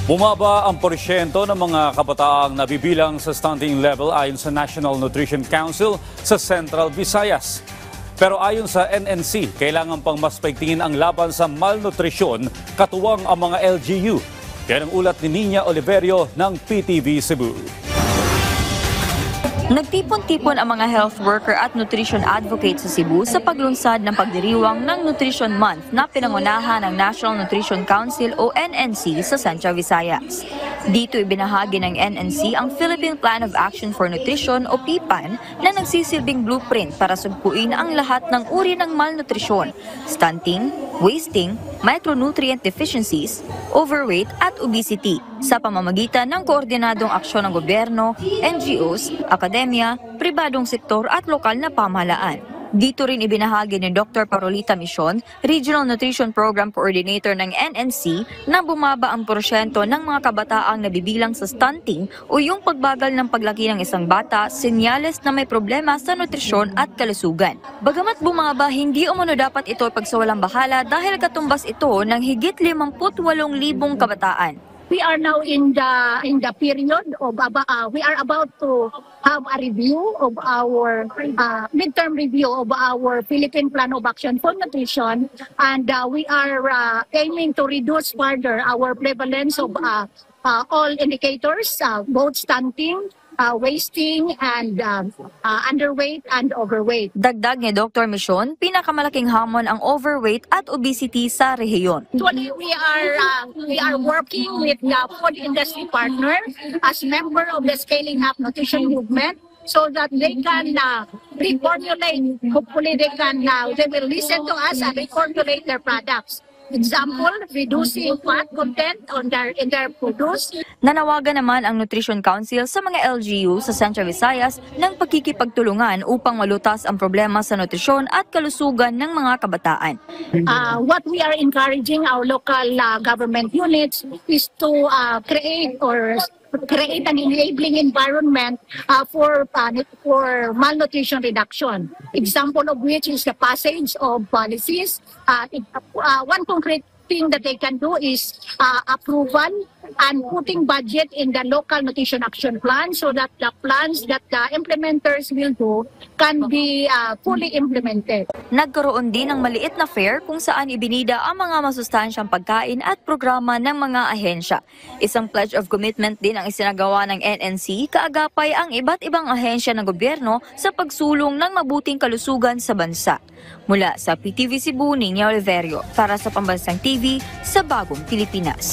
Bumaba ang porsyento ng mga kabataang nabibilang sa stunting level ayon sa National Nutrition Council sa Central Visayas. Pero ayon sa NNC, kailangan pang mas paigtingin ang laban sa malnutrisyon katuwang ang mga LGU. Yan ang ulat ni Nina Oliverio ng PTV Cebu. Nagtipon-tipon ang mga health worker at nutrition advocate sa Cebu sa paglunsad ng pagdiriwang ng Nutrition Month na pinangunahan ng National Nutrition Council o NNC sa Central Visayas. Dito ibinahagi ng NNC ang Philippine Plan of Action for Nutrition o PPAN na nagsisilbing blueprint para sugpuin ang lahat ng uri ng malnutrisyon, stunting, wasting, micronutrient deficiencies, overweight at obesity sa pamamagitan ng koordinadong aksyon ng gobyerno, NGOs, akademya, pribadong sektor at lokal na pamahalaan. Dito rin ibinahagi ni Dr. Parolita Mission, Regional Nutrition Program Coordinator ng NNC, na bumaba ang porsyento ng mga kabataang nabibilang sa stunting o yung pagbagal ng paglaki ng isang bata, senyales na may problema sa nutrisyon at kalusugan. Bagamat bumaba, hindi umano dapat ito pagsawalang bahala dahil katumbas ito ng higit 58,000 kabataan. We are now in the period of we are about to have a review of our midterm review of our Philippine Plan of Action for Nutrition, and we are aiming to reduce further our prevalence of all indicators, both stunting, wasting, and underweight and overweight. Dagdag ni Dr. Mission, pinakamalaking hamon ang overweight at obesity sa rehiyon. Actually, we are working with the food industry partner as member of the Scaling Up Nutrition Movement so that they can reformulate. Hopefully, they will listen to us and reformulate their products. Example, reducing fat content in their produce. Nanawagan naman ang Nutrition Council sa mga LGU sa Central Visayas ng pagkikipagtulungan upang malutas ang problema sa nutrisyon at kalusugan ng mga kabataan. What we are encouraging our local government units is to create an enabling environment for malnutrition reduction. Example of which is the passage of policies. One concrete thing that they can do is approval and putting budget in the local nutrition action plan so that the plans that the implementers will do can be fully implemented. Nagkaroon din ng maliit na fair kung saan ibinida ang mga masustansyang pagkain at programa ng mga ahensya. Isang pledge of commitment din ang isinagawa ng NNC, kaagapay ang iba't ibang ahensya ng gobyerno sa pagsulong ng mabuting kalusugan sa bansa. Mula sa PTV Cebu, Nina Oliverio, para sa Pambansang TV sa Bagong Pilipinas.